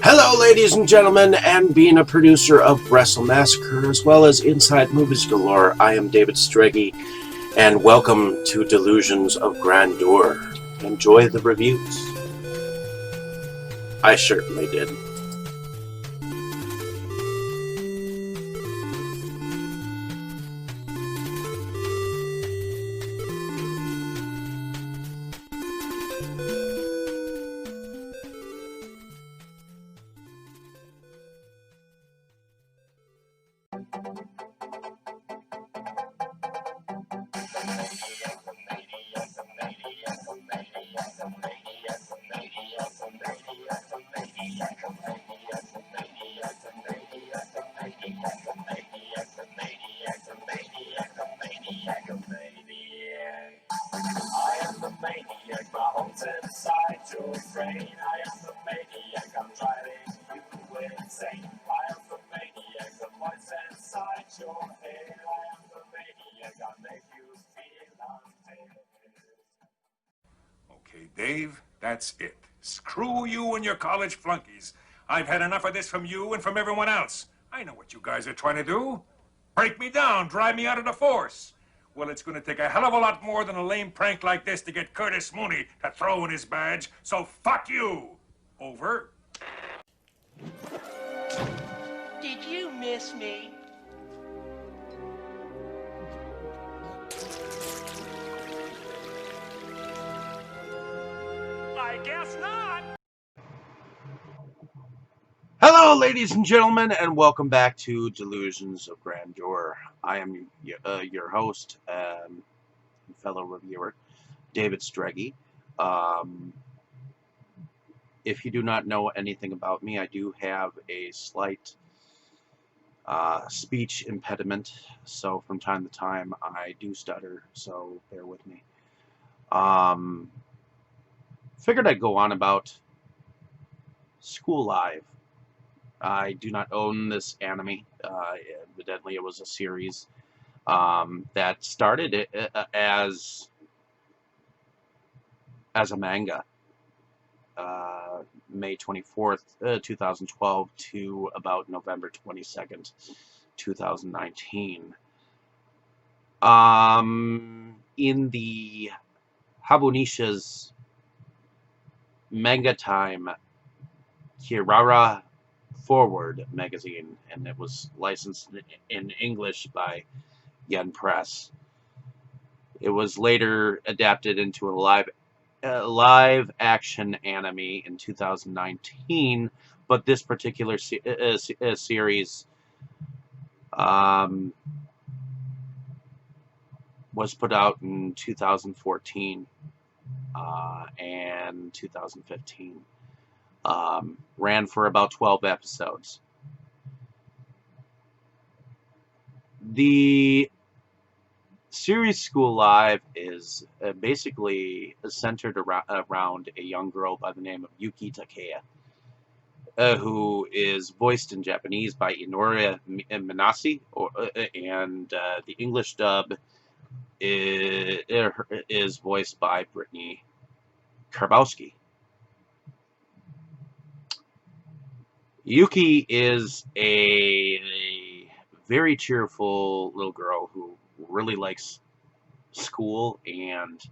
Hello, ladies and gentlemen, and being a producer of Wrestle Massacre as well as Inside Movies Galore, I am David Streggy, and welcome to Delusions of Grandeur. Enjoy the reviews. I certainly did. Okay, Dave, that's it. Screw you and your college flunkies. I've had enough of this from you and from everyone else. I know what you guys are trying to do. Break me down, drive me out of the force. Well, it's going to take a hell of a lot more than a lame prank like this to get Curtis Mooney to throw in his badge, so fuck you. Over. Did you miss me? I guess not. Hello, ladies and gentlemen, and welcome back to Delusions of Grandeur. I am your host and fellow reviewer, David Streggy. If you do not know anything about me, I do have a slight speech impediment, so from time to time I do stutter, so bear with me. Figured I'd go on about School Live. I do not own this anime. Evidently, it was a series that started as a manga, May 24th, 2012 to about November 22nd, 2019. In the Habunisha's Manga Time Kirara Forward magazine, and it was licensed in English by Yen Press. It was later adapted into a live action anime in 2019, but this particular series was put out in 2014 and 2015. Ran for about 12 episodes. The series School Live is basically centered around a young girl by the name of Yuki Takeya, who is voiced in Japanese by Inoue Minase, and the English dub is voiced by Brittany Karbowski. Yuki is a very cheerful little girl who really likes school and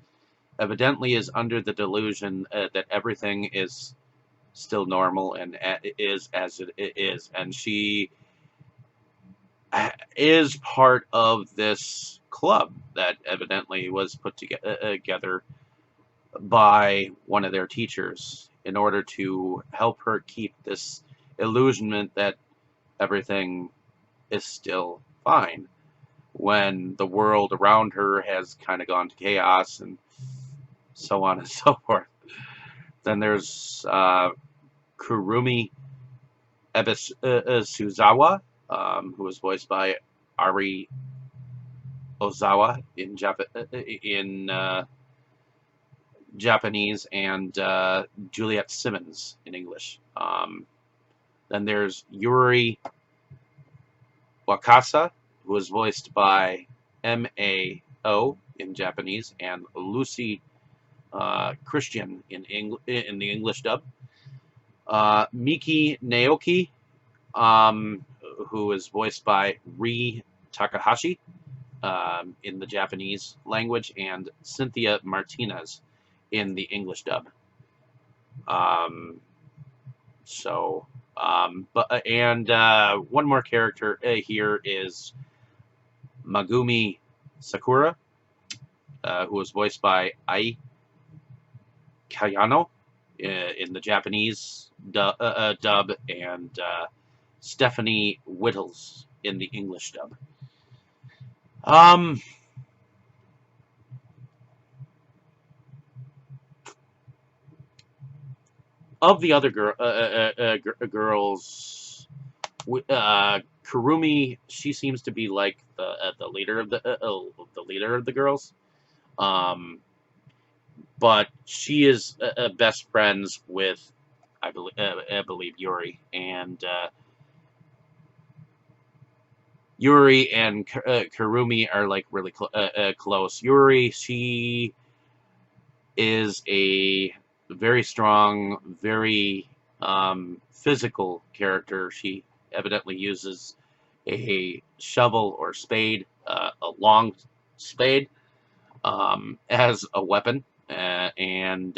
evidently is under the delusion that everything is still normal and is as it is, and she is part of this club that evidently was put together by one of their teachers in order to help her keep this illusionment that everything is still fine when the world around her has kind of gone to chaos and so on and so forth. Then there's Kurumi Ebisuzawa, who was voiced by Ari Ozawa in Japanese, and Juliet Simmons in English. Then there's Yuri Wakasa, who was voiced by M.A.O. in Japanese, and Lucy Christian in the English dub. Miki Naoki, um, who is voiced by Ri Takahashi in the Japanese language, and Cynthia Martinez in the English dub. Um, so, one more character here is Megumi Sakura, who was voiced by Ai Kayano in the Japanese dub, and Stephanie Whittles in the English dub. Um, of the other girls, Kurumi, she seems to be like the leader of the leader of the girls. Um, but she is best friends with, I believe Yuri, and Kurumi are like really close. Yuri, she is a very strong, very physical character. She evidently uses a shovel or spade, a long spade, as a weapon, and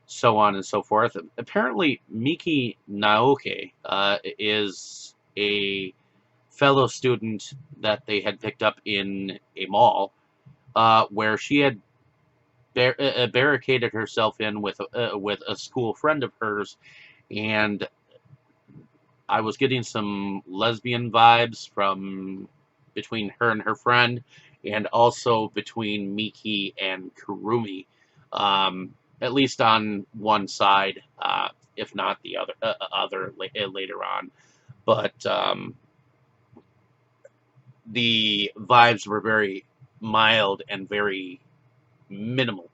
so on and so forth. Apparently, Miki Naoki is a fellow student that they had picked up in a mall, where she had barricaded herself in with a school friend of hers, and I was getting some lesbian vibes from between her and her friend, and also between Miki and Kurumi, at least on one side, if not the other later on. But the vibes were very mild and very minimal.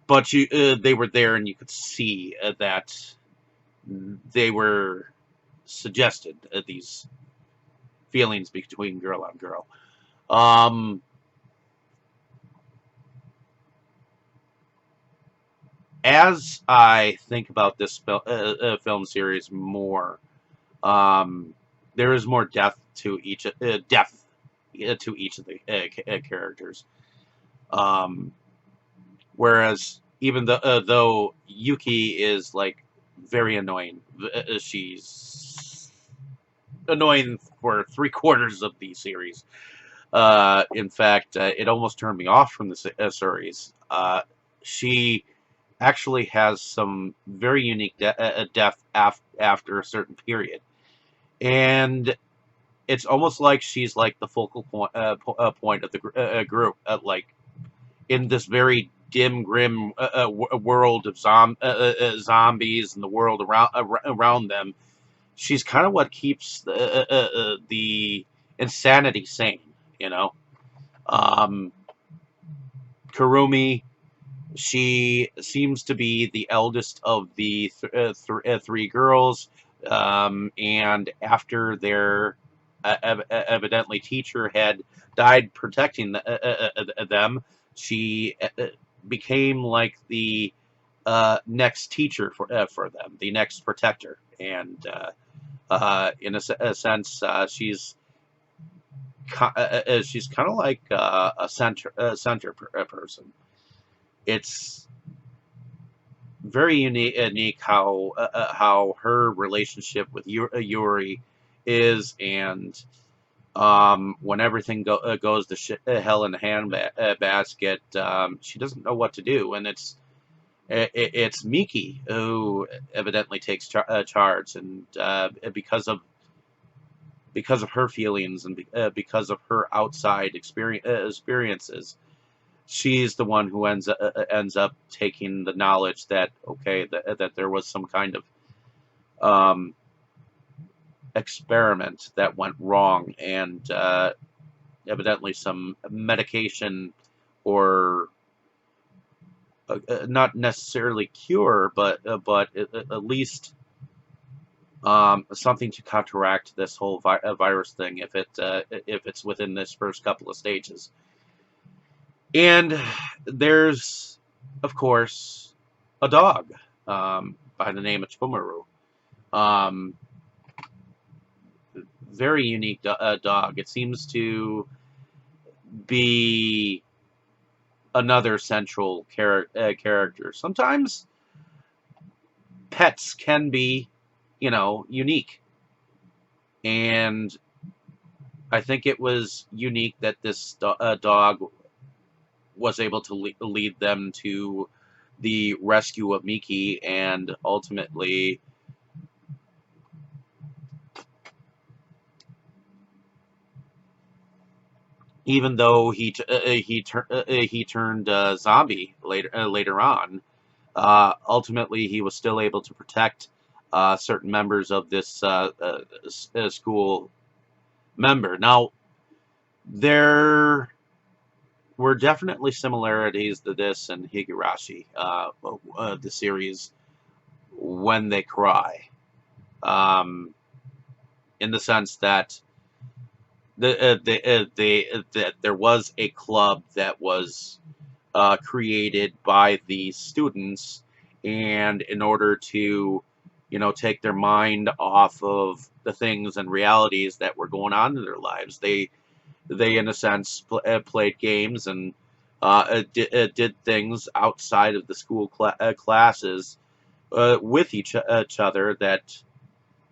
But they were there, and you could see that they were suggested these feelings between girl on girl. Um, as I think about this film series more, there is more depth to each to each of the characters. Um, whereas even though Yuki is like very annoying, she's annoying for 3/4 of the series. In fact, it almost turned me off from the series. She actually has some very unique depth after a certain period, and it's almost like she's like the focal point of the group, like in this very dim, grim world of zombies and the world around them. She's kind of what keeps the insanity sane, you know. Um, Kurumi, she seems to be the eldest of the three girls, and after their evidently teacher had died protecting them, she became like the next teacher for them, the next protector, and in a sense, she's kind of like a center person. It's very unique how her relationship with Yuri is, and when everything goes to hell in a handbasket, she doesn't know what to do, and it's Miki who evidently takes charge, and because of her feelings and because of her outside experiences, she's the one who ends up taking the knowledge that okay, that there was some kind of experiment that went wrong, and evidently some medication or not necessarily cure, but at least something to counteract this whole virus thing if it's within this first couple of stages. And there's, of course, a dog, by the name of Tomaru. Um, Very unique dog. It seems to be another central character. Sometimes pets can be, unique. And I think it was unique that this dog was able to lead them to the rescue of Miki, and ultimately, even though he turned zombie later on, ultimately he was still able to protect certain members of this school member. Now, there were definitely similarities to this and Higurashi, the series When They Cry, um, in the sense that that there was a club that was created by these students, and in order to, take their mind off of the things and realities that were going on in their lives, they in a sense played games and did things outside of the school classes with each other that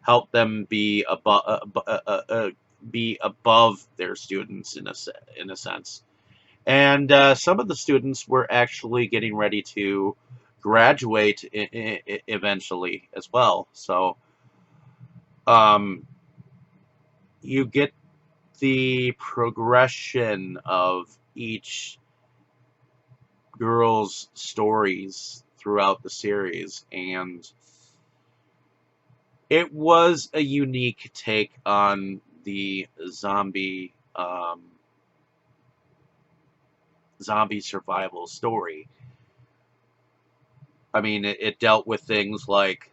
helped them be above their students in a sense. And some of the students were actually getting ready to graduate eventually as well. So um, you get the progression of each girls' stories throughout the series, and it was a unique take on the zombie survival story. I mean, it dealt with things like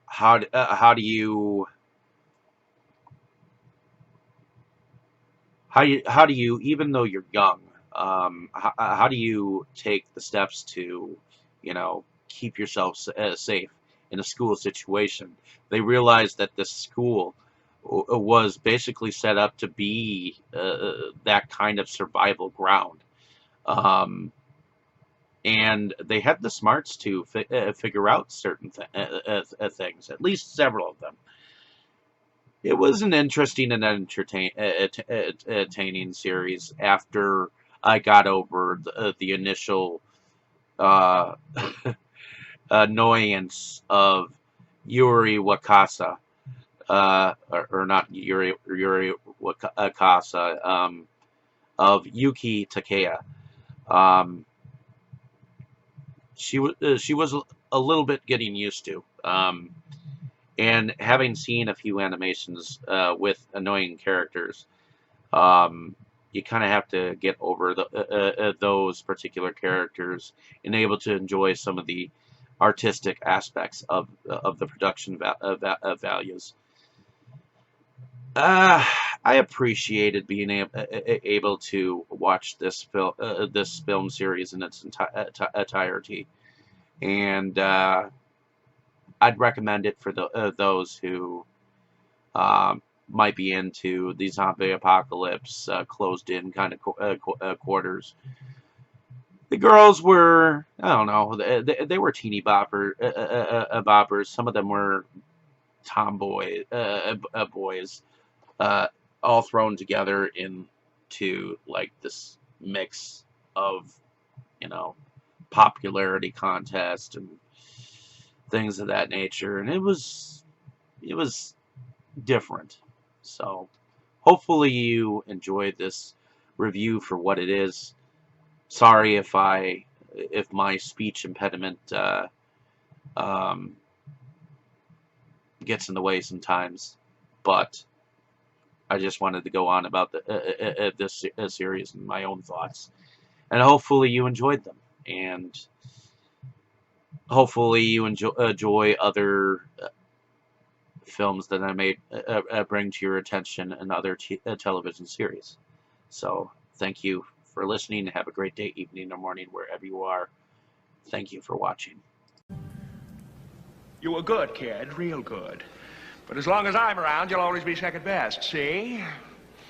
how do you even though you're young, how do you take the steps to, keep yourself safe in a school situation? They realized that this school was basically set up to be that kind of survival ground. Um, and they had the smarts to figure out certain things, at least several of them. It was an interesting and entertaining series after I got over the initial uh, annoyance of Yuri Wakasa, or not Yuri Wakasa, of Yuki Takea. Um, she was a little bit getting used to. And having seen a few animations with annoying characters, you kind of have to get over those particular characters and able to enjoy some of the artistic aspects of the production values. I appreciated being able to watch this film series in its entirety, and I'd recommend it for those who might be into the zombie apocalypse, closed-in kind of quarters. The girls were, I don't know, they were teeny boppers. Some of them were tomboy boys, uh, all thrown together into like this mix of, you know, popularity contest and things of that nature, and it was different. So hopefully you enjoyed this review for what it is. Sorry if my speech impediment um, gets in the way sometimes, but I just wanted to go on about this series and my own thoughts, and hopefully you enjoyed them, and hopefully you enjoy other films that I may bring to your attention and other television series. So thank you for listening. Have a great day, evening, or morning, wherever you are. Thank you for watching. You were good, kid, real good. But as long as I'm around, you'll always be second best, see?